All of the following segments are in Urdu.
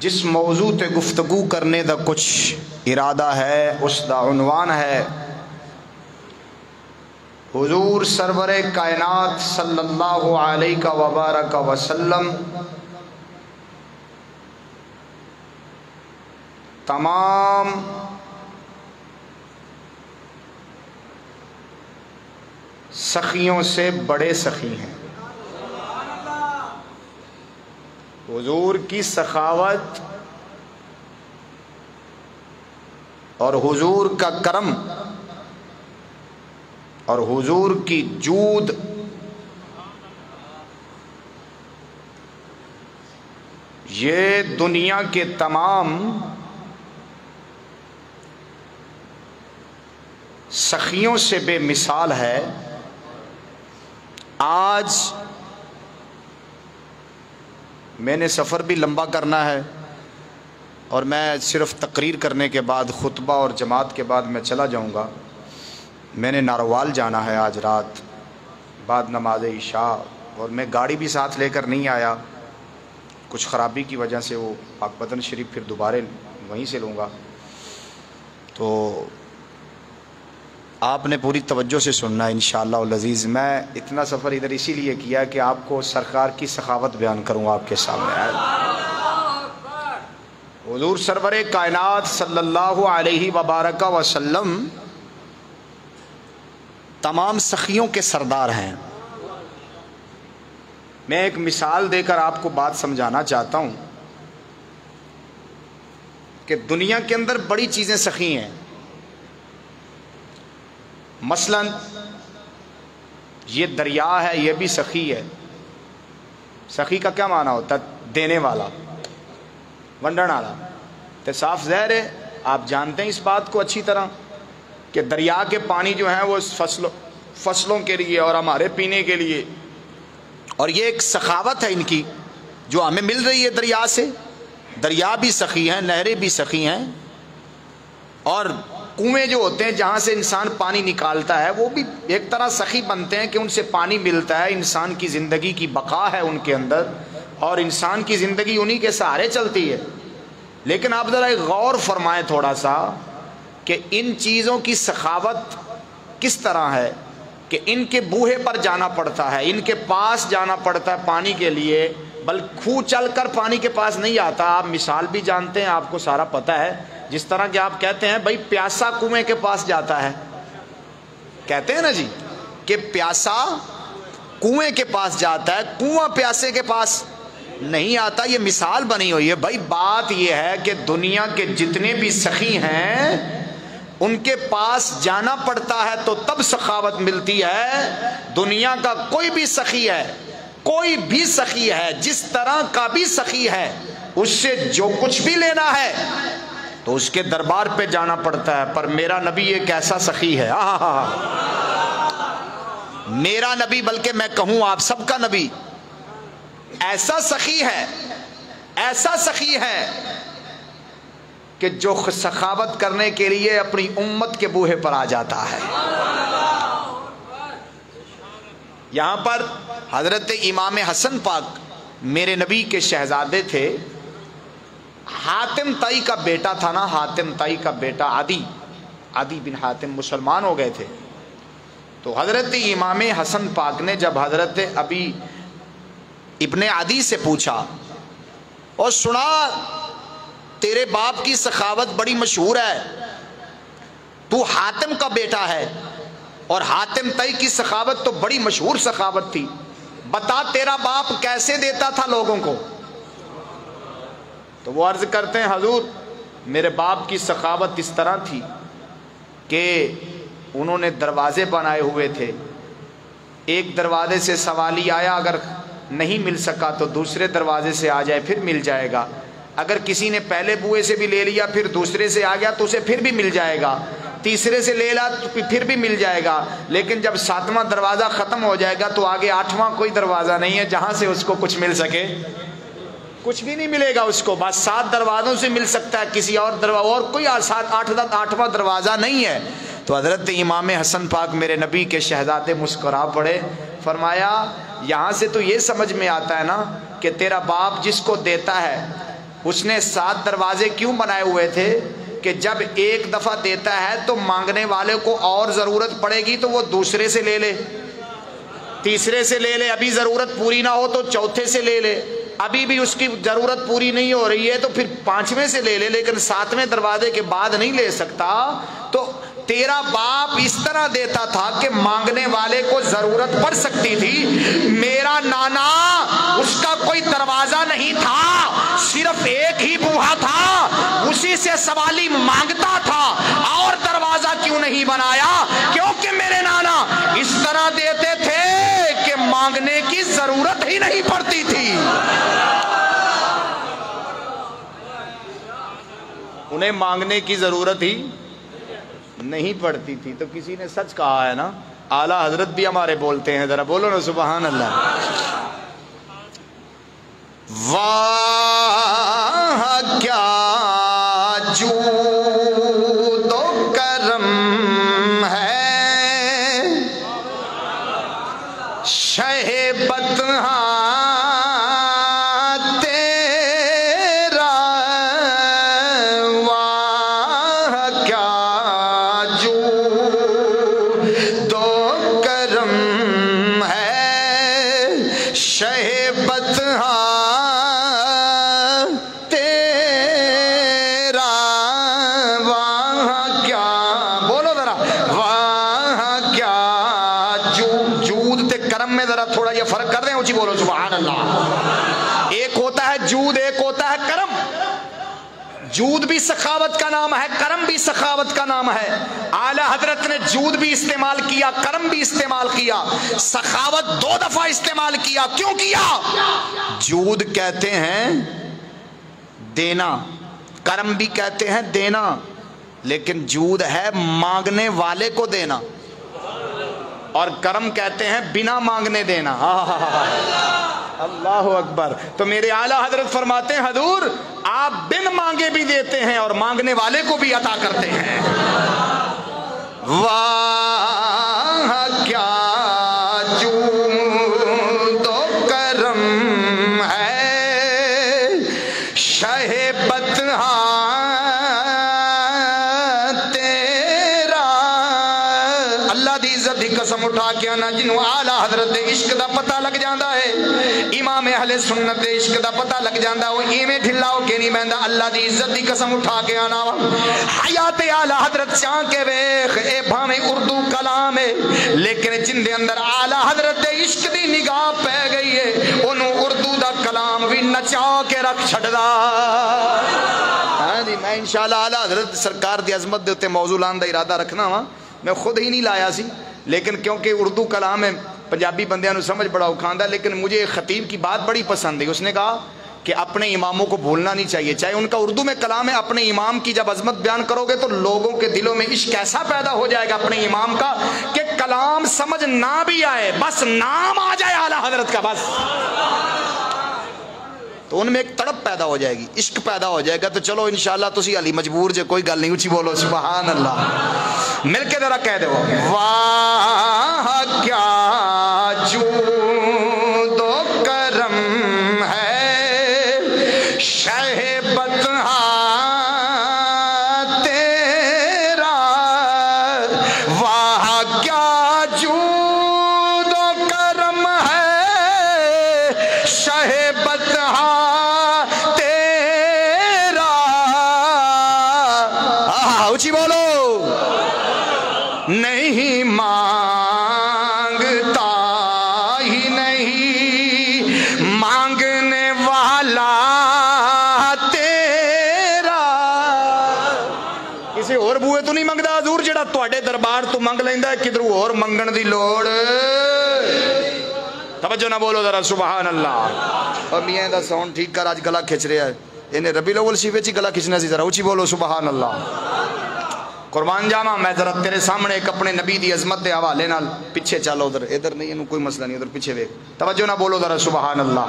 جس موضوع تے گفتگو کرنے دا کچھ ارادہ ہے اس دا عنوان ہے حضور سرور کائنات صلی اللہ علیہ وبارک وسلم تمام سخیوں سے بڑے سخی ہیں۔ حضور کی سخاوت اور حضور کا کرم اور حضور کی جود یہ دنیا کے تمام سخیوں سے بے مثال ہے۔ آج میں نے سفر بھی لمبا کرنا ہے اور میں صرف تقریر کرنے کے بعد خطبہ اور جماعت کے بعد میں چلا جاؤں گا۔ میں نے ناروال جانا ہے آج رات بعد نماز عشاء، اور میں گاڑی بھی ساتھ لے کر نہیں آیا، کچھ خرابی کی وجہ سے وہ پاک بدن شریف پھر دوبارہ وہیں سے لوں گا۔ تو آپ نے پوری توجہ سے سننا ہے انشاءاللہ العزیز۔ میں اتنا سفر ادھر اسی لیے کیا کہ آپ کو سرکار کی سخاوت بیان کروں آپ کے سامنے۔ حضور سرور کائنات صلی اللہ علیہ وبارک وسلم تمام سخیوں کے سردار ہیں۔ میں ایک مثال دے کر آپ کو بات سمجھانا چاہتا ہوں کہ دنیا کے اندر بڑی چیزیں سخی ہیں۔ مثلا یہ دریا ہے، یہ بھی سخی ہے۔ سخی کا کیا معنی ہوتا ہے؟ دینے والا، ونڈن والا۔ تو صاف ظاہر ہے آپ جانتے ہیں اس بات کو اچھی طرح کہ دریا کے پانی جو ہیں وہ فصلوں کے لیے اور ہمارے پینے کے لیے، اور یہ ایک سخاوت ہے ان کی جو ہمیں مل رہی ہے دریا سے۔ دریا بھی سخی ہیں، نہریں بھی سخی ہیں، اور کنویں جو ہوتے ہیں جہاں سے انسان پانی نکالتا ہے وہ بھی ایک طرح سخی بنتے ہیں کہ ان سے پانی ملتا ہے، انسان کی زندگی کی بقا ہے ان کے اندر، اور انسان کی زندگی انہی کے سہارے چلتی ہے۔ لیکن آپ ذرا غور فرمائیں تھوڑا سا کہ ان چیزوں کی سخاوت کس طرح ہے کہ ان کے بوہے پر جانا پڑتا ہے، ان کے پاس جانا پڑتا ہے پانی کے لیے، بلکہ کھو چل کر پانی کے پاس نہیں آتا۔ آپ مثال بھی جانتے ہیں، آپ کو سارا پتہ ہے، جس طرح کہ آپ کہتے ہیں بھائی پیاسا کنویں کے پاس جاتا ہے، کہتے ہیں نا جی کہ پیاسا کنویں کے پاس جاتا ہے، کنواں پیاسے کے پاس نہیں آتا۔ یہ مثال بنی ہوئی ہے بھائی۔ بات یہ ہے کہ دنیا کے جتنے بھی سخی ہیں ان کے پاس جانا پڑتا ہے تو تب سخاوت ملتی ہے۔ دنیا کا کوئی بھی سخی ہے، کوئی بھی سخی ہے، جس طرح کا بھی سخی ہے، اس سے جو کچھ بھی لینا ہے تو اس کے دربار پہ جانا پڑتا ہے۔ پر میرا نبی ایک ایسا سخی ہے، میرا نبی، بلکہ میں کہوں آپ سب کا نبی، ایسا سخی ہے، ایسا سخی ہے کہ جو سخاوت کرنے کے لیے اپنی امت کے بوہے پر آ جاتا ہے۔ یہاں پر حضرت امام حسن پاک میرے نبی کے شہزادے تھے، حاتم طائی کا بیٹا تھا نا، حاتم طائی کا بیٹا عدی بن حاتم مسلمان ہو گئے تھے۔ تو حضرت امام حسن پاک نے جب حضرت ابی ابن عدی سے پوچھا اور سنا تیرے باپ کی سخاوت بڑی مشہور ہے، تو حاتم کا بیٹا ہے اور حاتم طائی کی سخاوت تو بڑی مشہور سخاوت تھی، بتا تیرا باپ کیسے دیتا تھا لوگوں کو؟ تو وہ عرض کرتے ہیں حضور میرے باپ کی سخاوت اس طرح تھی کہ انہوں نے دروازے بنائے ہوئے تھے، ایک دروازے سے سوالی آیا، اگر نہیں مل سکا تو دوسرے دروازے سے آ جائے پھر مل جائے گا، اگر کسی نے پہلے بوئے سے بھی لے لیا پھر دوسرے سے آ گیا تو اسے پھر بھی مل جائے گا، تیسرے سے لے لا تو پھر بھی مل جائے گا، لیکن جب 7واں دروازہ ختم ہو جائے گا تو آگے 8واں کوئی دروازہ نہیں ہے جہاں سے اس کو کچھ مل سکے، کچھ بھی نہیں ملے گا اس کو، بس 7 دروازوں سے مل سکتا ہے، کسی اور دروازہ اور کوئی 8واں دروازہ نہیں ہے۔ تو حضرت امام حسن پاک میرے نبی کے شہزادے مسکرا پڑے، فرمایا یہاں سے تو یہ سمجھ میں آتا ہے نا کہ تیرا باپ جس کو دیتا ہے اس نے 7 دروازے کیوں بنائے ہوئے تھے کہ جب ایک دفعہ دیتا ہے تو مانگنے والے کو اور ضرورت پڑے گی تو وہ دوسرے سے لے لے، تیسرے سے لے لے، ابھی ضرورت پوری نہ ہو تو چوتھے سے لے لے، ابھی بھی اس کی ضرورت پوری نہیں ہو رہی ہے تو پھر 5ویں سے لے لے، لیکن 7ویں دروازے کے بعد نہیں لے سکتا۔ تو تیرا باپ اس طرح دیتا تھا کہ مانگنے والے کو ضرورت پڑ سکتی تھی، میرا نانا اس کا کوئی دروازہ نہیں تھا، صرف ایک ہی بوہا تھا، اسی سے سوالی مانگتا تھا، اور دروازہ کیوں نہیں بنایا؟ کیونکہ میرے نانا اس طرح دیتے تھے کہ مانگنے کی ضرورت ہی نہیں پڑتی تھی، انہیں مانگنے کی ضرورت ہی نہیں پڑتی تھی۔ تو کسی نے سچ کہا ہے نا، اعلیٰ حضرت بھی ہمارے بولتے ہیں، ذرا بولو نا سبحان اللہ۔ واہ کیا جود و کرم ہے، شہ بدہاں بولو سبحان اللہ۔ ایک ہوتا ہے جود، ایک ہوتا ہے کرم۔ جود بھی سخاوت کا نام ہے، کرم بھی سخاوت کا نام ہے۔ اعلی حضرت نے جود بھی استعمال کیا، کرم بھی استعمال کیا، سخاوت 2 دفعہ استعمال کیا۔ کیوں کیا؟ جود کہتے ہیں دینا، کرم بھی کہتے ہیں دینا، لیکن جود ہے مانگنے والے کو دینا، اور کرم کہتے ہیں بنا مانگنے دینا۔ اللہ اکبر۔ تو میرے اعلیٰ حضرت فرماتے ہیں حضور آپ بن مانگے بھی دیتے ہیں اور مانگنے والے کو بھی عطا کرتے ہیں۔ واہ کیا جود و کرم ہے، شہ بدہاں قسم اٹھا کے آنا، جنہوں اعلیٰ حضرت عشق دا پتہ لگ جاندہ ہے، امام اہل سنت عشق دا پتہ لگ جاندہ ہے، وہ ایمیں ڈھلا ہو کے نہیں بہندہ۔ اللہ دی عزت دی قسم اٹھا کے آنا، حیات اعلیٰ حضرت چاہ کے ویخ اے بھامیں اردو کلام ہے، لیکن جن دے اندر اعلیٰ حضرت عشق دی نگاہ پہ گئی ہے، انہوں اردو دا کلام بھی نچا کے رکھ چھڑ دا۔ میں انشاءاللہ اعلیٰ حضرت سرکار دی عظمت دے ہوتے موضوع لان دا ارادہ رکھنا ہوا، میں خود ہی نہیں لایا سی، لیکن کیونکہ اردو کلام ہے پنجابی بندیاں نو سمجھ بڑا اکھاندہ، لیکن مجھے خطیب کی بات بڑی پسند ہے۔ اس نے کہا کہ اپنے اماموں کو بھولنا نہیں چاہیے، چاہے ان کا اردو میں کلام ہے، اپنے امام کی جب عظمت بیان کرو گے تو لوگوں کے دلوں میں عشق ایسا پیدا ہو جائے گا اپنے امام کا کہ کلام سمجھ نہ بھی آئے، بس نام آ جائے اعلیٰ حضرت کا، بس تو ان میں ایک تڑپ پیدا ہو جائے گی، عشق پیدا ہو جائے گا۔ تو چلو انشاءاللہ تسی علی مجبور جے، کوئی گل نہیں، اچھی بولو سبحان اللہ، مل کے ذرا کہہ دو واہ کیا جود و کرم ہے، شہ بدہاں تیرا، واہ کیا جود و کرم ہے، شہ بدہاں اچھی بولو، نہیں مانگتا ہی نہیں مانگنے والا تیرا۔ کسی اور بوئے تو نہیں منگدا حضور جڑا تواڈے دربار تو منگ لیندا ہے، کدھروں اور منگن دی لوڑ۔ توجہ نہ بولو ذرا سبحان اللہ۔ اور میاں دا ساؤنڈ ٹھیک کر، آج گلا کھچ رہا ہے، انہیں ربیع الاول سی وچ گلا کھچنا سی، ذرا اچھی بولو سبحان اللہ۔ قربان جاواں میں ذرا تیرے سامنے ایک اپنے نبی دی عظمت دے حوالے نال، پیچھے چلو ادھر نہیں، انہوں کوئی مسئلہ نہیں، ادھر پیچھے ویکھ، توجہ نہ بولو ذرا سبحان اللہ۔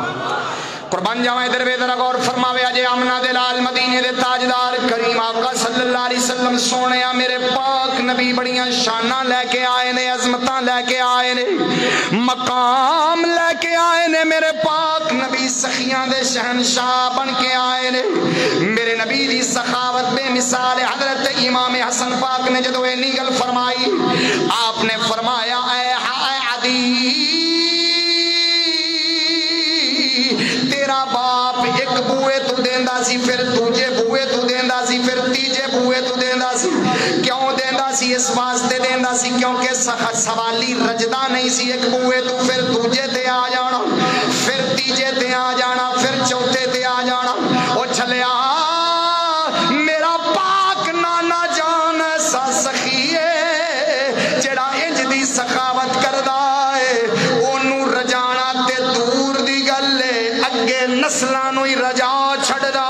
قربان جاواں ادھر وے ذرا غور فرماوے، اجے آمنہ دلال مدینے دے تاجدار کریم آقا صلی اللہ علیہ وسلم سونے میرے پاک نبی بڑیاں شانہ لے کے آئے نے، عظمتاں لے کے آئے نے، مقام لے کے آئے نے، میرے پاک نبی سخیاں دے شہنشاہ بن کے آئے نے۔ میرے نبی دی سخاوت بے مثال۔ حضرت امام حسن پاک نے جدو اینی گل فرمائی، آپ نے فرمایا اے عدی، تیرا باپ ایک بوئے تو دیندہ سی، پھر دوجے بوئے تو دیندہ سی، پھر تیجے بوئے تو دیندہ سی۔ کیوں دیندہ سی؟ اس واسطے دیندہ سی کیونکہ سوالی رجدہ نہیں سی، ایک بوئے تو پھر دوجے تے آ جانا، پھر تیجے تے آ جانا، پھر چوتھے تے آ جانا۔ او چھلیا میرا پاک نانا جان ایسا سخی ہے جڑا انج دی سخاوت کردہ ہے، اونوں رجانا تے دور دی گل ہے، اگے نسلانوں ہی رجا چھڑدا۔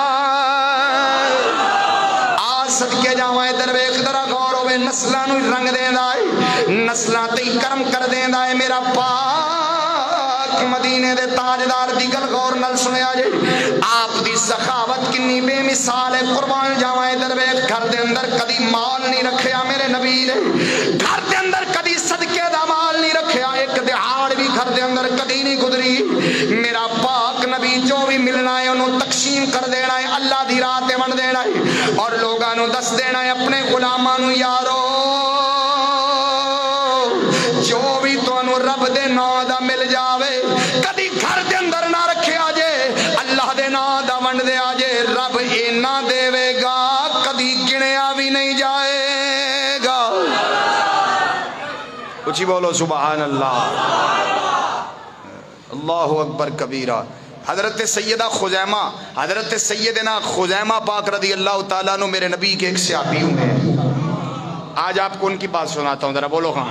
صدقے جاوائے درویخ درہ غور ہوئے، نسلانوں رنگ دیندہ ہے، نسلان تی کرم کر دیندہ ہے۔ میرا پاک مدینے دے تاجدار دی گل غور نل سنے آجے، آپ دی سخاوت کنی بے مثال ہے۔ قربان جاوائے درویخ گھر دے اندر کدی مال نہیں رکھیا میرے نبی نے، گھر دے اندر کدی صدقے دا مال نہیں رکھیا، ایک دہاڑ بھی گھر دے اندر کدی نہیں گزری۔ میرا پاک نبی جو بھی ملنا ہے انہوں تقسیم کر دینا ہے، اللہ دی راہ تے ون دینا ہے، اور لوگانوں دس دینا ہے اپنے غلامانوں یارو جو بھی تو انہوں رب دے نام دا مل جاوے کدی گھر دے اندر نہ رکھے آجے، اللہ دے نام دا ون دے آجے، رب اینا دے وے گا کدی گنیا بھی نہیں جائے گا۔ کچھ ہی بولو سبحان اللہ، اللہ اکبر کبیرہ۔ حضرت سیدہ خزیمہ، حضرت سیدنا خزیمہ پاک رضی اللہ تعالیٰ عنہ میرے نبی کے ایک صحابی ہوئے ہیں۔ آج آپ کو ان کی بات سناتا ہوں، ذرا بولو ہاں۔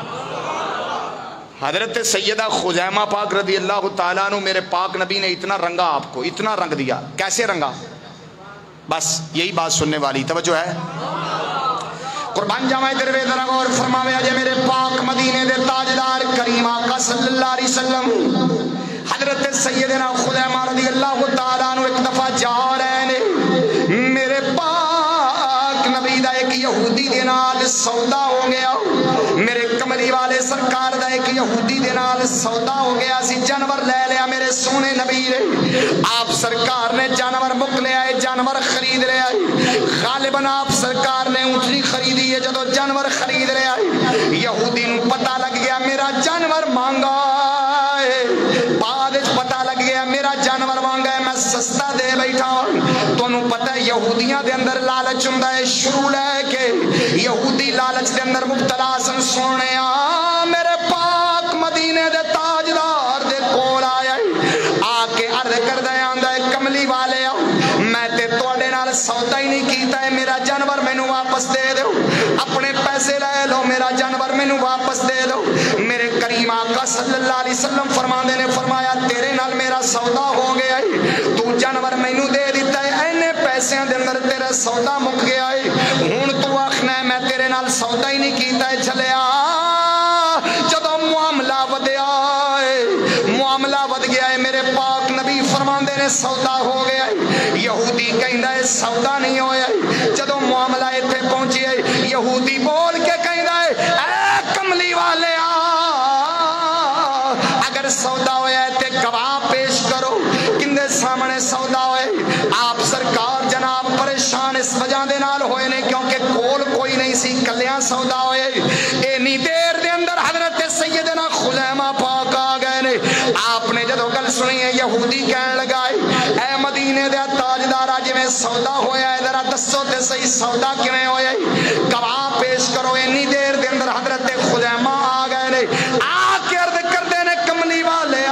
حضرت سیدہ خزیمہ پاک رضی اللہ تعالیٰ عنہ میرے پاک نبی نے اتنا رنگا، آپ کو اتنا رنگ دیا۔ کیسے رنگا؟ بس یہی بات سننے والی، توجہ ہے؟ قربان جاوائے دروے ذرا غور فرماوے آجے میرے پاک مدینے دے تاجدار کریم آقا صلی اللہ علیہ وسلم حضرت سیدنا خزیمہ رضی اللہ تعالیٰ عنہ ایک دفعہ جا رہے نے، میرے پاک نبی دا ایک یہودی دے نال سودا ہو گیا، میرے کملی والے سرکار دا ایک یہودی دے نال سودا ہو گیا سی، جانور لے لیا میرے سونے نبی نے۔ آپ سرکار نے جانور مک لے آئے، جانور خرید لے آئے، غالباً آپ سرکار نے اونٹنی خریدی ہے، جدو جانور خرید لے آئے یہودی نو پتہ لگ گیا میرا جانور مانگا ہے، بعد پتہ لگ گیا میرا جانور مانگا ہے، میں سستا دے بیٹھا ہوں۔ تو انہوں پتہ ہے یہودیاں دے اندر لالچ ہوندا ہے، شروع لے کے یہودی لالچ دے اندر مبتلا سن۔ سونے میرے پاک مدینے دے تاجدار دے کول آیا آ کے عرض کر دے آندا ہے کملی والے میں تے توڑے نال سودا ہی نہیں کیتا ہے، میرا جانور میں نو واپس دے دو، اپنے پیسے لے لو، میرا جانور میں نو واپس دے دو۔ میرے کریم آقا صلی اللہ علیہ وسلم فرماندے نے فرمایا تیرے نال میرا سودا ہو گیا ہے، تو جانور میں نو دے دیتا ہے، اینے پیسے دے اندر تیرا سودا مک گیا ہے، ہون تو آخنا ہے میں تیرے نال سودا ہی نہیں کیتا ہے۔ چلیا جدو معاملہ ودیا ہے، معاملہ ود گیا ہے، میرے پاک نبی فرماندے نے سودا ہو گیا ہے، یہودی کہندا ہے سودا نہیں ہویا ہے۔ جدو معاملہ ایتھے پہنچی ہے یہودی بول کے کہندا ہے اے کملی والے اگر سودا ہویا ہے تے گواہ پیش کرو، کندے سامنے سودا ہوئے؟ آپ سرکار جناب پریشان اس وجہ دے نال ہوئے نے کیونکہ کول کوئی نہیں سی، کلیاں سودا ہوئے۔ اینی دیر دے اندر حضرت سیدنا خزیمہ پاک آ گئے نے۔ آپ نے جدو گل سنی ہے یہودی کہن لگا اے مدینے دے تاجدارا جی میں سودا ہویا ہے ذرا دسو تے صحیح سودا کیویں ہویا ہے، گواہ پیش کرو۔ اینی دیر دے اندر حضرت خزیمہ آ گئے نے، آ کے عرض کردے نے کملی والے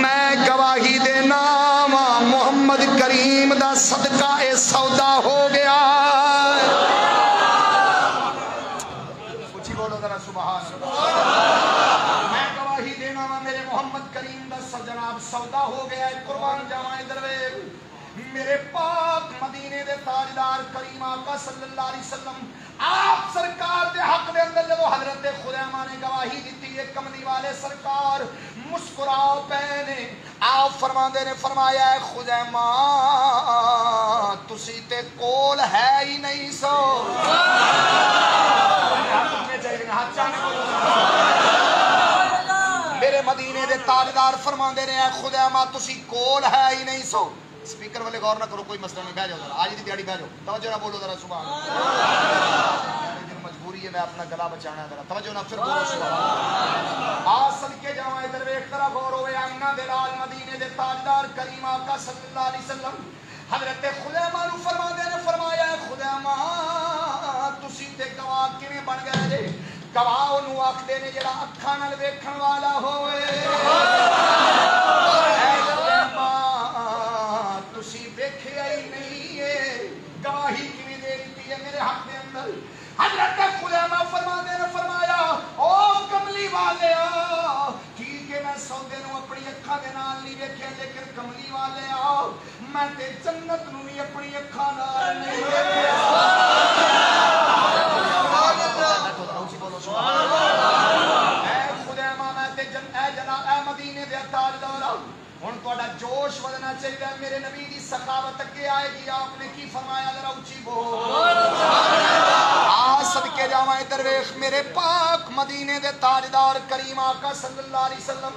میں گواہی دینا محمد کریم دا صدقہ اے سودا ہو گیا۔ میں گواہی دینا میرے محمد کریم دا جناب سودا ہو گیا ہے۔ قربان جاوائے درویش میرے پاک مدینے دے تاجدار کریم آقا صلی اللہ علیہ وسلم آپ سرکار دے حق دے اندر جب حضرت خزیمہ نے گواہی دیتی ہے کملی والے سرکار مسکرا پے نے آپ فرماندے نے فرمایا ہے خزیمہ تسی تے کول ہے ہی نہیں سو میرے مدینے دے تاجدار فرماندے نے خزیمہ تسی کول ہے ہی نہیں سو سپیکر والے غور نہ کرو کوئی مسئلہ نہیں بیٹھ جاؤ ذرا آج دی دیہڑی بیٹھ جاؤ توجہ نہ بولو ذرا سبحان اللہ مجبوری ہے میں اپنا گلا بچانا ہے ذرا توجہ نہ پھر بولو سبحان اللہ آ صدقے جاواں ادھر ویکھ ذرا غور ہوئے آئینہ دے لال مدینے دے تاجدار کریم آقا صلی اللہ علیہ وسلم حضرت خزیمہ نو فرماندے نے فرمایا ہے خزیمہ تسی تے گواہ کیویں بن گئے جے گواہ نو آکھدے نے جڑا اکھاں نال ویکھن والا ہوئے گواہی کیویں دے دیتی ہے میرے حق دے اندر حضرت خزیمہ فرماندے نے فرمایا او کملی والیا ٹھیک ہے میں سودے نو اپنی اکھاں دے نال نہیں ویکھیا لیکن کملی والیا میں تے جنت نو بھی اپنی اکھاں نال نہیں ویکھیا سبحان اللہ اے خزیمہ میں تے جناب اے مدینے دے تاجدار ہن تہاڈا جوش ودنا چاہیے میرے نبی دی سخاوت اگے آئے گی آپ نے کی فرمایا ذرا اونچی بول آ صدقے جاواں ادھر ویکھ میرے پاک مدینے دے تاجدار کریم آقا صلی اللہ علیہ وسلم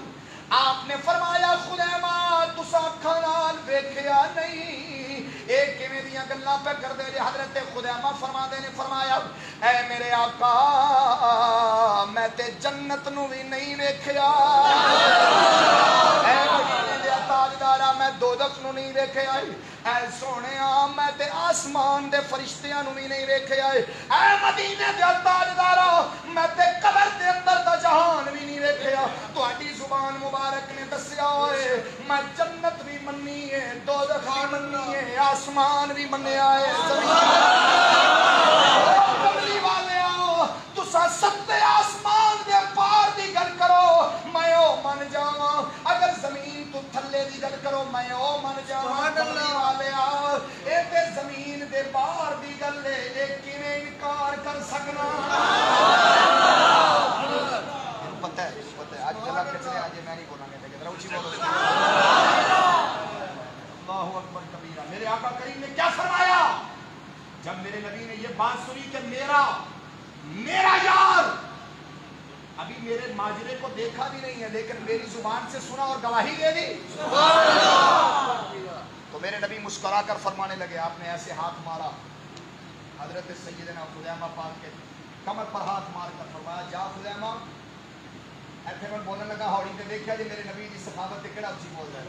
آپ نے فرمایا خزیمہ تساں اکھاں نال ویکھیا نہیں اے کیویں دیاں گلاں پہ کردے جے حضرت خزیمہ فرماندے نے فرمایا اے میرے آقا میں تے جنت نو بھی نہیں ویکھیا اے تاجدارا میں دوزخ نو نہیں ویکھیا اے سونیا میں تے آسمان دے فرشتیاں نو بھی نہیں ویکھیا اے مدینے دے تاجدارا میں تے قبر دے اندر دا جہان بھی نہیں ویکھیا تہاڈی زبان مبارک نے دسیا ہوئے میں جنت بھی مننی ہے دوزخ بھی مننی ہے آسمان بھی منیا ہے کملی والے آؤ تسا ستے آسمان دے پار دی گل کرو میں او من جاواں اگر زمین تو تھلے دی گل کرو میں او من جاواں کملی والے آؤ اے تے زمین دے پار دی گل ہے اے کیویں انکار کر سکنا پتہ ہے آج گلا کچرے آج میں نہیں بولنا گے ذرا اونچی بولو اللہ اکبر کبیرہ میرے آقا کریم نے کیا فرمایا جب میرے نبی نے یہ بات سنی کہ میرا یار ابھی میرے ماجرے کو دیکھا بھی نہیں ہے لیکن میری زبان سے سنا اور گواہی دے دی تو میرے نبی مسکرا کر فرمانے لگے آپ نے ایسے ہاتھ مارا حضرت سیدنا خزیمہ پاک کے کمر پر ہاتھ مار کر فرمایا جا خزیمہ ایتھے میں بولنے لگا ہاڑی تے دیکھیا جی میرے نبی دی سخاوت تے کیڑا اچھی بول رہا ہے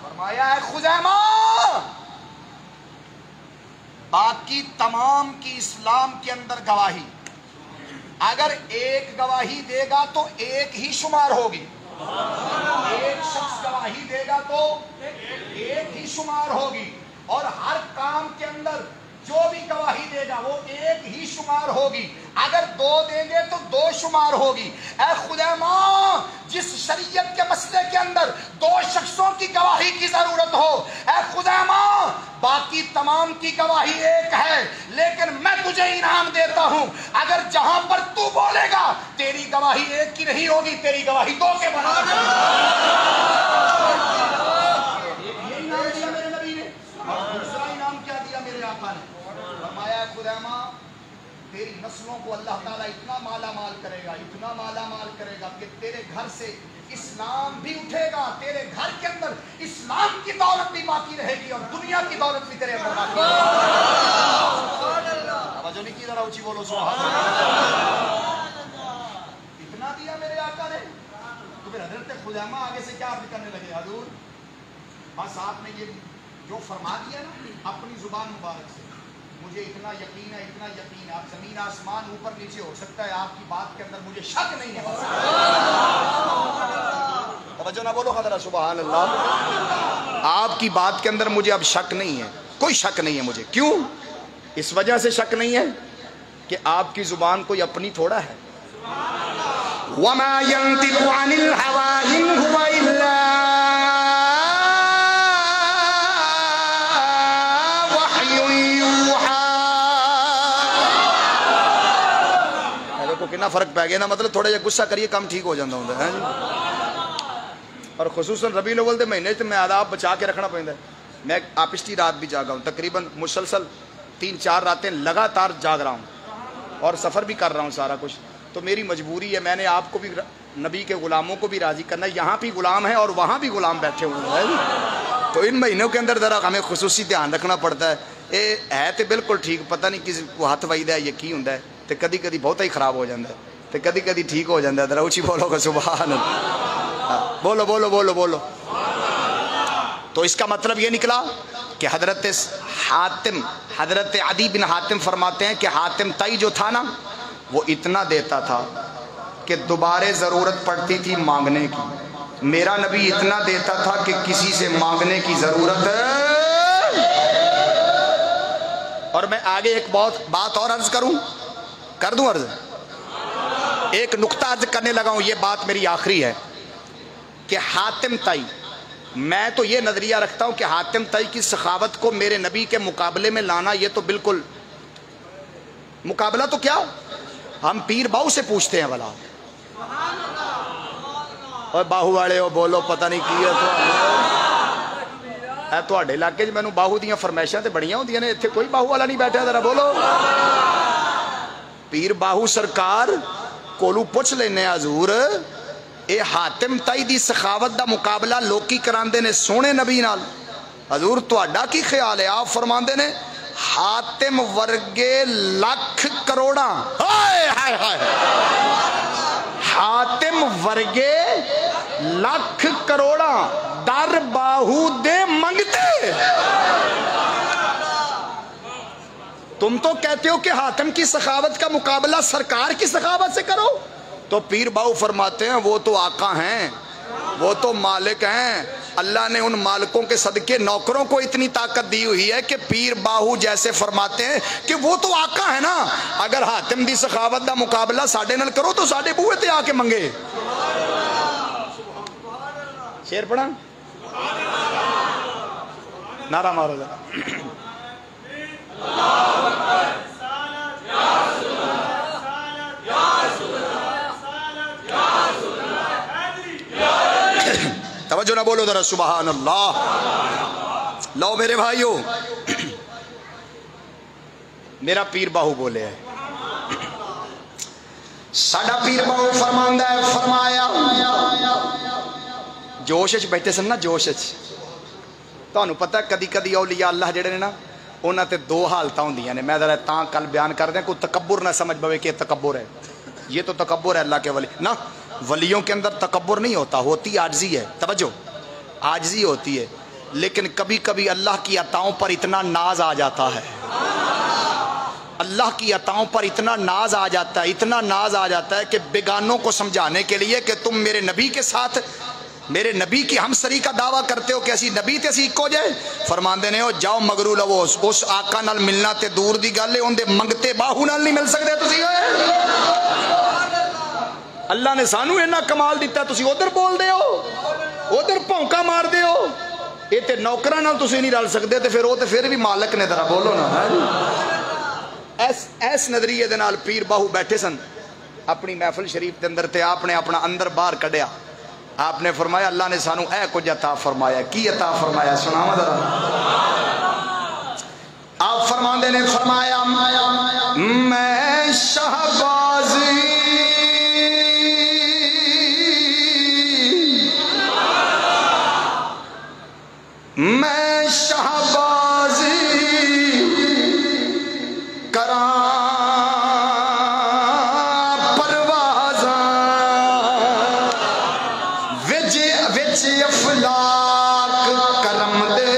فرمایا ہے خزیمہ باقی تمام کی اسلام کے اندر گواہی اگر ایک گواہی دے گا تو ایک ہی شمار ہوگی ایک شخص گواہی دے گا تو ایک ہی شمار ہوگی اور ہر کام کے اندر جو بھی گواہی دے گا وہ ایک ہی شمار ہوگی اگر دو دیں گے تو دو شمار ہوگی اے خزیمہ جس شریعت کے مسئلے کے اندر دو شخصوں کی گواہی کی ضرورت ہو اے خزیمہ باقی تمام کی گواہی ایک ہے لیکن میں تجھے انعام دیتا ہوں اگر جہاں پر تو بولے گا تیری گواہی ایک کی نہیں ہوگی تیری گواہی دو کے برابر خزیمہ تیری نسلوں کو اللہ تعالیٰ اتنا مالا مال کرے گا کہ تیرے گھر سے اسلام بھی اٹھے گا تیرے گھر کے اندر اسلام کی دولت بھی باقی رہے گی اور دنیا کی دولت بھی تیرے اندر باقی رہے گی توجہ نہیں کی ذرا اونچی بولو سبحان اللہ اتنا دیا میرے آقا نے تو پھر حضرت خزیمہ آگے سے کیا عرض کرنے لگے حضور بس آپ نے یہ جو فرما دیا نا اپنی زبان مبارک سے مجھے اتنا یقین ہے آپ زمین آسمان اوپر نیچے ہو سکتا ہے آپ کی بات کے اندر مجھے شک نہیں ہے توجہ نہ بولو حضرت سبحان اللہ آپ کی بات کے اندر مجھے اب شک نہیں ہے کوئی شک نہیں ہے مجھے کیوں اس وجہ سے شک نہیں ہے کہ آپ کی زبان کوئی اپنی تھوڑا ہے وَمَا يَنْطِقُ عَنِ الْهَوَىٰ إِنْ هُوَ إِلَّا وَحْيٌ يُوحَىٰ کتنا فرق پی گیا نا, مطلب تھوڑا جہا غصہ کریے کم ٹھیک ہو جاتا ہوں ہے جی. اور خصوصاً ربیع الاول کے مہینے تو میں آداب بچا کے رکھنا پڑتا ہے. میں آپ پچھلی رات بھی جاگا ہوں, تقریباً مسلسل 3-4 راتیں لگاتار جاگ رہا ہوں اور سفر بھی کر رہا ہوں سارا کچھ. تو میری مجبوری ہے, میں نے آپ کو بھی نبی کے غلاموں کو بھی راضی کرنا ہے. یہاں بھی غلام ہیں اور وہاں بھی غلام بیٹھے ہوئے ہیں, تو ان مہینوں کے اندر ذرا ہمیں خصوصی دھیان رکھنا پڑتا ہے. یہ ہے تو بالکل ٹھیک, پتہ نہیں کسی کو ہاتھ وجدا ہے, یہ کی ہوں ہے, تو کدی کدی بہت ہی خراب ہو جاتا ہے, تو کدی کدی ٹھیک ہو جاتا ہے. ذرا اچھی بولو گا سبحان اللہ, بولو بولو بولو بولو. تو اس کا مطلب یہ نکلا کہ حضرت عدی بن حاتم فرماتے ہیں کہ حاتم طئی جو تھا نا, وہ اتنا دیتا تھا کہ دوبارہ ضرورت پڑتی تھی مانگنے کی. میرا نبی اتنا دیتا تھا کہ کسی سے مانگنے کی ضرورت. اور میں آگے ایک بات اور عرض کر دوں عرض, ایک نقطہ عرض کرنے لگا ہوں, یہ بات میری آخری ہے کہ حاتم طئی, میں تو یہ نظریہ رکھتا ہوں کہ حاتم طئی کی سخاوت کو میرے نبی کے مقابلے میں لانا, یہ تو بالکل مقابلہ تو کیا, ہم پیر باہو سے پوچھتے ہیں بھلا, اور باہو والے ہو بولو پتہ نہیں کی ہے تو علاقے میں باہو دیاں فرمائشاں تے بڑیاں ہوندیاں نے, اتنے کوئی باہو والا نہیں بیٹھا, ذرا بولو. پیر باہو سرکار کولو پوچھ لینے حضور, اے حاتم طئی دی سخاوت دا مقابلہ لوکی کراندے نے سونے نبی نال, حضور تہاڈا کی خیال ہے؟ آپ فرماندے نے حاتم ورگے لاکھ کروڑاں, ہائے ہائے ہائے, حاتم ورگے لاکھ کروڑاں در باہو دے منگتے. تم تو کہتے ہو کہ حاتم کی سخاوت کا مقابلہ سرکار کی سخاوت سے کرو, تو پیر باہو فرماتے ہیں وہ تو آقا ہیں, وہ تو مالک ہیں. اللہ نے ان مالکوں کے صدقے نوکروں کو اتنی طاقت دی ہوئی ہے کہ پیر باہو جیسے فرماتے ہیں کہ وہ تو آقا ہے نا, اگر حاتم دی سخاوت دا مقابلہ ساڑھے نال کرو تو ساڑھے بوئے تے آ کے منگے. شیر پڑھا, نعرہ مارو ذرا. توجہ نہ بولو ذرا سبحان اللہ. لو میرے بھائیو, میرا پیر باہو بولے ہے, ساڈا پیر باہو فرماندا ہے, فرمایا جوش وچ بیٹھے سن نا, جوش وچ. تانوں پتہ کدی کدی اولیاء اللہ جڑے نے نا, انہاں تے دو حالتاں ہوندیاں نے. میں ذرا تاں کل بیان کر دیں, کوئی تکبر نہ سمجھ پوے کہ تکبر ہے, یہ تو تکبر ہے اللہ کے ولی نا. ولیوں کے اندر تکبر نہیں ہوتا, ہوتی عاجزی ہے. توجہ, عاجزی ہوتی ہے, لیکن کبھی کبھی اللہ کی عطاؤں پر اتنا ناز آ جاتا ہے, اللہ کی عطاؤں پر اتنا ناز آ جاتا ہے, اتنا ناز آ جاتا ہے کہ بیگانوں کو سمجھانے کے لیے کہ تم میرے نبی کے ساتھ میرے نبی کی ہمسری کا دعویٰ کرتے ہو کہ اسی نبی تے اسی اکو جائے. فرماندے نے ہو جاؤ مگرو لو, اس آقا نال ملنا تے دور دی گل ہے, اندے منگتے باہو نال نہیں مل سکتے تسی. اللہ نے سانو اینا کمال دیتا, تسی ادھر بول دے ہو, ادھر پونکا مار دے ہو, یہ تے نوکراں نال تسی نہیں رل سکتے, تے پھر بھی مالک نے. ذرا بولو نا. ایس نظریے دے نال پیر باہو بیٹھے سن اپنی محفل شریف دے اندر, تے آپ نے اپنا اندر باہر کڈیا. آپ نے فرمایا اللہ نے سانو اے کچھ عطا فرمایا. کی عطا فرمایا سناواں ذرا. آپ فرماندے نے فرمایا میں شہبازی میں شہبازی کراں پروازاں وچ افلاک کرم دے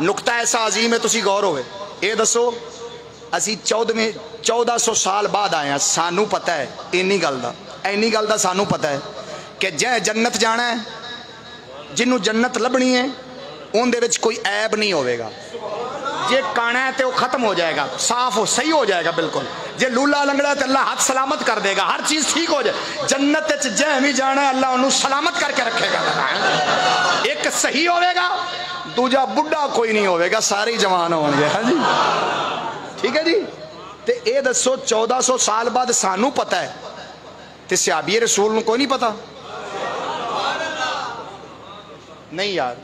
نقطہ ایسا عظیم ہے تسی غور ہوئے. اے دسو اسی 1400 سال بعد آئے ہیں, سانو پتہ ہے اینی گل دا سانو پتہ ہے کہ جے جنت جانا ہے, جنوں جنت لبنی ہے ان دے وچ کوئی عیب نہیں ہوئے گا. جے کانا ہے تو وہ ختم ہو جائے گا, صاف ہو صحیح ہو جائے گا بالکل. جے لولا لنگڑا ہے تو اللہ ہاتھ سلامت کر دے گا, ہر چیز ٹھیک ہو جائے. جنت جے بھی جانا ہے اللہ انہوں سلامت کر کے رکھے گا. ایک صحیح ہوئے گا, دوجا بڑھا کوئی نہیں ہوئے گا, سارے جوان ہوں گے. ہاں جی ٹھیک ہے جی. تے اے دسو 1400 سال بعد سانو پتہ ہے تے صحابی رسول نو کوئی نہیں پتا؟ نہیں یار,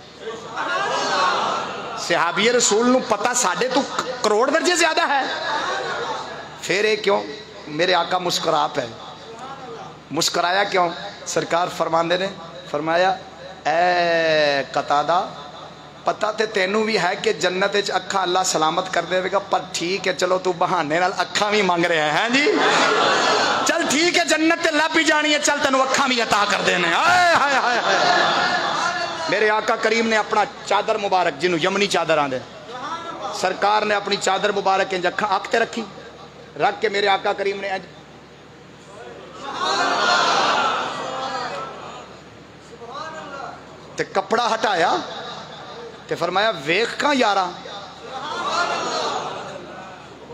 صحابی رسول نو پتا ساڑھے تو کروڑ درجے زیادہ ہے. پھر اے کیوں؟ میرے آقا مسکرا پہ. مسکرایا کیوں؟ سرکار فرماندے نے فرمایا اے قتادہ پتہ تے تینوں بھی ہے کہ جنت اچ اکھا اللہ سلامت کر دے گا, پر ٹھیک ہے چلو تو بہانے نال اکھا بھی مانگ رہے ہیں جی. چل ٹھیک ہے جنت تے لب بھی جانی ہے, چل تینوں اکھا بھی عطا کر دینے. ہائے ہائے ہائے ہائے. میرے آقا کریم نے اپنا چادر مبارک جنہوں یمنی چادر آندے, سرکار نے اپنی چادر مبارک انج اکھا آکھتے رکھی, رکھ کے میرے آقا کریم نے انج تے کپڑا ہٹایا تے فرمایا ویکھ کہاں یارا,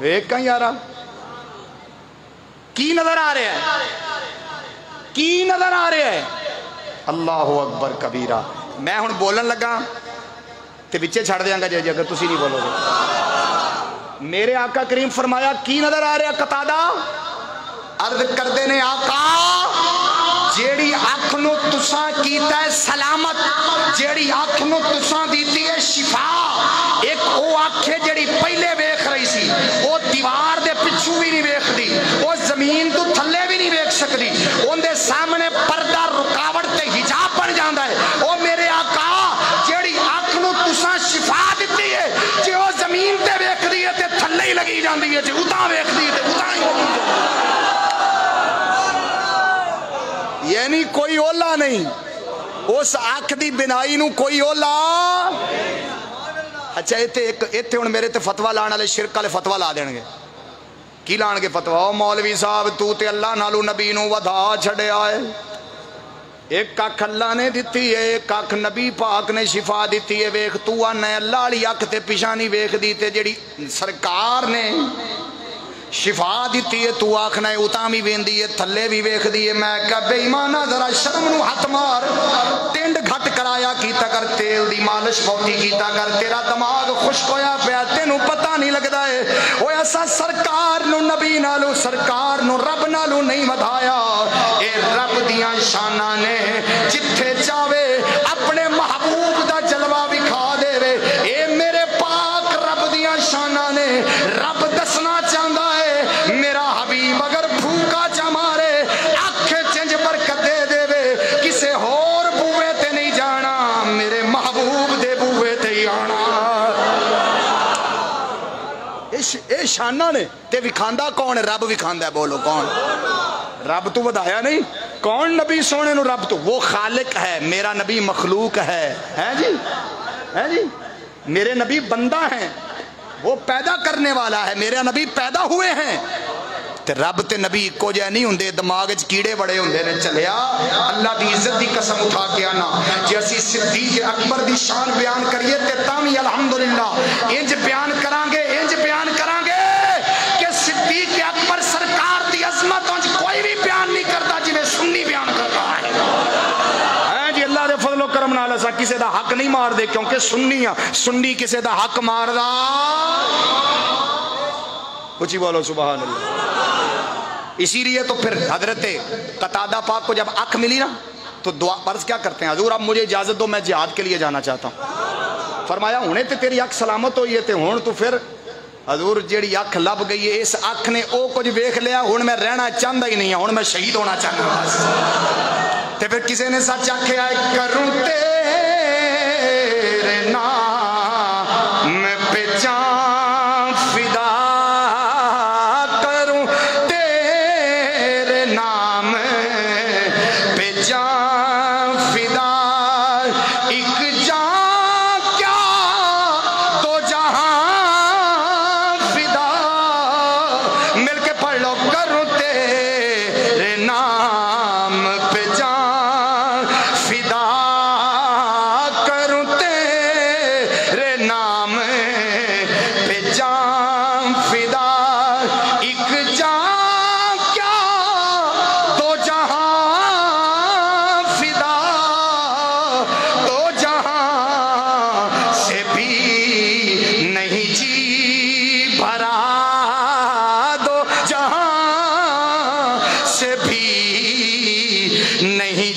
ویکھ کہاں یارا, کی نظر آ رہے ہیں, کی نظر آ رہے ہیں. اللہ اکبر کبیرہ. میں ہن بولن لگا تے بچے چھڑ دیاں گا جی اگر تسی نہیں بولو گے. میرے آقا کریم فرمایا کی نظر آ رہا قتادہ؟ عرض کر دینے آقا جیڑی آنکھ نو تساں کیتا ہے سلامت, جیڑی آنکھ نو تساں دیتی ہے شفا. ایک او آنکھ ہے جیڑی پہلے ویکھ رہی سی, او دیوار دے پچھو بھی نہیں ویکھ دی, او زمین تو تھلے بھی نہیں ویکھ سکتی, ان دے سامنے پردہ رکاوٹ تے حجاب بن جاندا ہے. او میرے آقا جیڑی آنکھ نو تساں شفا دیتی ہے, جے او زمین تے ویکھ دی ہے تے تھلے ہی لگی جاندی ہے, جے اتاں ویکھ دی ہے تے اتاں ہی لگی جاندی ہے. یعنی کوئی اولا نہیں, اس آنکھ دی بنائی نو کوئی اولا. اچھا ایتھے ہن میرے تے فتوی لان والے شرک والے فتوی لا دین گے. کی لان گے فتوی؟ او مولوی صاحب تو تے اللہ نالو نبی نو ودا چھڑیا ہے. ایک اکھ اللہ نے دیتی ہے, ایک اکھ نبی پاک نے شفا دیتی ہے. ویکھ تو آنا اللہ والی اکھ تے پیشانی ویکھ دی تے جڑی سرکار نے شفا دیتی ہے تو آخنا ہے اتاں بھی ویندی ہے تھلے بھی ویکھ دی ہے. میں کہا بے ایمانہ ذرا شرم نو ہاتھ مار, ٹنڈ گھٹ کرایا کیتا کر, تیل دی مالش بہتی کیتا کر, تیرا دماغ خشک ہویا پیا تینوں پتہ نہیں لگدا ہے. اوے اسا سرکار نو نبی نالو سرکار نو رب نالو نہیں ودھایا. اے رب دیاں شاناں نے جتھے چاہے اپنے محبوب دا جلوہ وکھا دے وے. اے میرے پاک رب دیاں شاناں نے, رب دسنا چاہندا میرا حبیب اگر بھوکا چا مارے اکھ چنج برکت دے دے وے, کسے ہور بوئے تے نہیں جانا, میرے محبوب دے بوئے تے ہی آنا. اے شانہ نے تے وکھاندا کون ہے؟ رب وکھاندا ہے. بولو کون؟ رب تو ودایا نہیں. کون نبی سونے نو رب تو؟ وہ خالق ہے, میرا نبی مخلوق ہے. ہیں جی, ہیں جی, میرے نبی بندہ ہیں, وہ پیدا کرنے والا ہے, میرے نبی پیدا ہوئے ہیں. تے رب تے نبی کو جے نہیں ہوندے, دماغ وچ کیڑے بڑے ہوندے نے. چلیا اللہ دی عزت دی قسم اٹھا کے آنا, جے اسی صدیق اکبر دی شان بیان کریے تے تاں الحمدللہ انج بیان کران گے, انج بیان کران گے کہ صدیق اکبر سرکار دی عظمت انج کوئی بھی بیان نہیں کرتا جویں سنی بیان کرتا ہے. ہیں جی اللہ دے فضل و کرم نال اسا کسے دا حق نہیں مار دے, کیونکہ سنی ہاں, سنی کسے دا حق مار دا. اچھی بولو سبحان اللہ. اسی لیے تو پھر حضرت قتادہ پاک کو جب آنکھ ملی نا تو دعا عرض کیا کرتے ہیں, حضور اب مجھے اجازت دو میں جہاد کے لیے جانا چاہتا ہوں. فرمایا ہونے تے تیری آنکھ سلامت ہوئی ہے تے ہون تو پھر حضور جیڑی آنکھ لب گئی ہے, اس آنکھ نے او کچھ ویکھ لیا, ہن میں رہنا چاہتا ہی نہیں, ہن میں شہید ہونا چاہتا ہوں. تے پھر کسی نے سچ آکھیا کروں تیرے نام پہ جان فدا,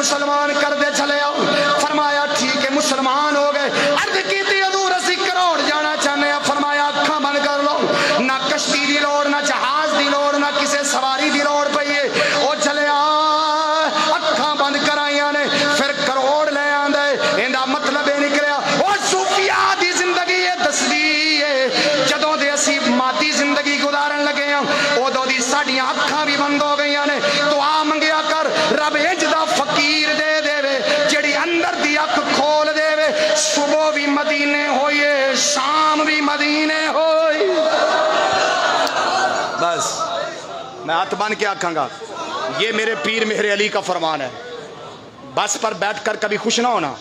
مسلمان کر دے چلے آؤ. فرمایا ٹھیک ہے مسلمان ہو گئے. عرض کی تھی حضور اسی کروڑ جانا چاہنے ہیں. فرمایا اکھاں بند کر لو. نہ کشتی دی لوڑ نہ جہاز دی لوڑ نہ کسی سواری دی لوڑ پئی ہے. او چلے اکھاں بند کرائیاں نے. پھر کروڑ لے آندا ہے. ایندا مطلب یہ نکلیا او صوفیاء دی زندگی ہے دسدی ہے جدوں دے اسی مادی زندگی گزارن لگے ہاں اودوں دی ساڈیاں اکھاں بھی بند ہو گئیاں نے. دعا منگیا کر رب انج دا فقیر دے دے وے جڑی اندر دی اکھ کھول دے وے. صبح بھی مدینے ہوئے شام بھی مدینے ہوئی. بس میں ہاتھ بن کے آکھاں گا یہ میرے پیر مہر علی کا فرمان ہے. بس پر بیٹھ کر کبھی خوش نہ ہونا.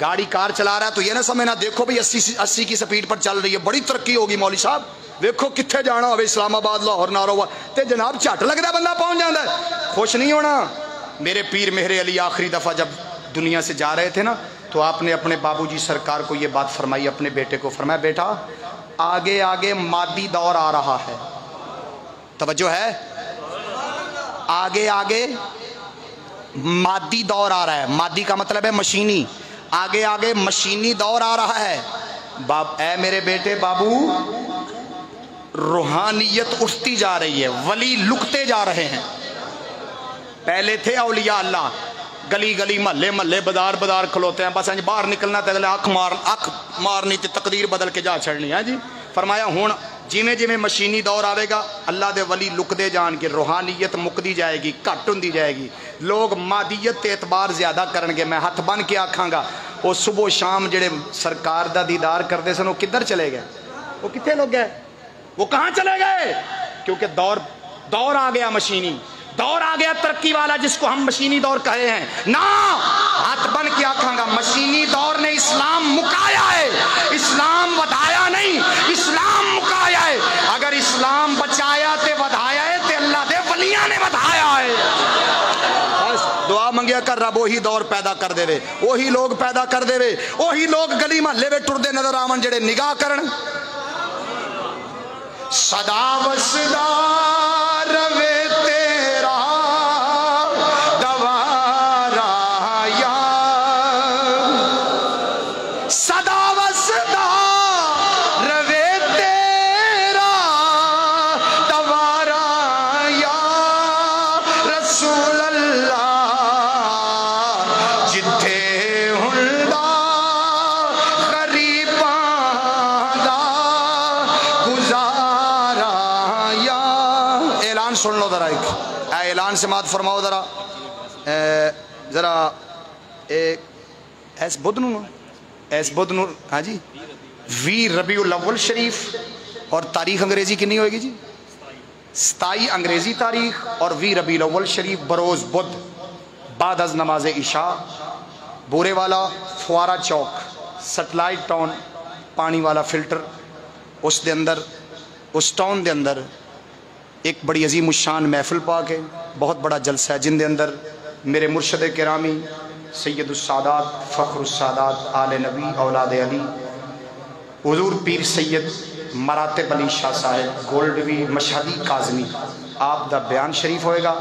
گاڑی کار چلا رہا ہے تو یہ نہ سمجھنا دیکھو بھئی 80 کی سپیڈ پر چل رہی ہے بڑی ترقی ہوگی مولوی صاحب دیکھو کتنے جانا ہوئے اسلام آباد لاہور ناروا تے جناب جھٹ لگتا بندہ پہنچ جاتا ہے. خوش نہیں ہونا. میرے پیر مہر علی آخری دفعہ جب دنیا سے جا رہے تھے نا تو آپ نے اپنے بابو جی سرکار کو یہ بات فرمائی. اپنے بیٹے کو فرمایا بیٹا آگے آگے مادی دور آ رہا ہے. توجہ ہے. آگے آگے مادی دور آ رہا ہے. مادی کا مطلب ہے مشینی. آگے آگے مشینی دور آ رہا ہے. اے میرے بیٹے بابو روحانیت اٹھتی جا رہی ہے. ولی لکتے جا رہے ہیں. پہلے تھے اولیاء اللہ گلی گلی محلے محلے بازار بازار کھلوتے ہیں بس باہر نکلنا تے اگلے اکھ مارنی تے تقدیر بدل کے جا چھڑنی ہے جی. فرمایا ہون جویں جویں مشینی دور آئے گا اللہ دے ولی لکدے جان کے روحانیت مکدی جائے گی گھٹ ہوندی جائے گی. لوگ مادیت تے اعتبار زیادہ کرن گے. میں ہاتھ بن کے آکھاں گا وہ صبح شام جڑے سرکار دا دیدار کرتے سن وہ کدھر چلے گئے؟ وہ کتنے لوگ گئے؟ وہ کہاں چلے گئے؟ کیونکہ دور آ گیا مشینی. دور آ گیا ترقی والا جس کو ہم مشینی دور کہے ہیں. نا ہاتھ بن کے آکھاں گا مشینی دور نے اسلام مکایا ہے. اسلام ودایا نہیں اسلام مکایا ہے. اگر اسلام بچایا تے ودایا ہے تے اللہ دے ولیاں نے ودایا ہے. بس دعا منگیا کر رب وہی دور پیدا کر دے وے وہی لوگ پیدا کر دے وے وہی لوگ گلی محلے وچ ٹردے نظر آون جڑے نگاہ کرن صدا وسدا روے سن لو ذرا ایک اعلان سماعت فرماؤ ذرا ایس بدھ نو ہاں جی 20 ربیع الاول شریف اور تاریخ انگریزی کنی ہوئے گی جی 27 انگریزی تاریخ اور 20 ربیع الاول شریف بروز بدھ بعد از نماز عشاء بورے والا فوارہ چوک سٹلائٹ ٹاؤن پانی والا فلٹر اس دے اندر اس ٹاؤن دے اندر ایک بڑی عظیم الشان محفل پاک ہے. بہت بڑا جلسہ ہے جن دے اندر میرے مرشد کرامی سید السادات فخر السادات آل نبی اولاد علی حضور پیر سید مراتب علی شاہ صاحب گولڈوی مشہدی کاظمی آپ دا بیان شریف ہوئے گا.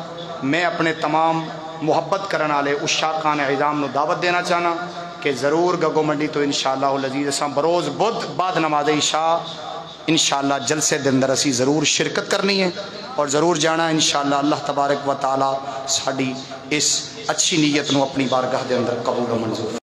میں اپنے تمام محبت کرن والے عشاقان عظام نو دعوت دینا چاہنا کہ ضرور گگو منڈی تو انشاءاللہ العزیز اساں بروز بدھ بعد نماز عشاء انشاءاللہ جلسے دے اندر اسی ضرور شرکت کرنی ہے اور ضرور جانا انشاءاللہ. اللہ تبارک و تعالی ساڈی اس اچھی نیت نو اپنی بارگاہ دے اندر قبول و منظور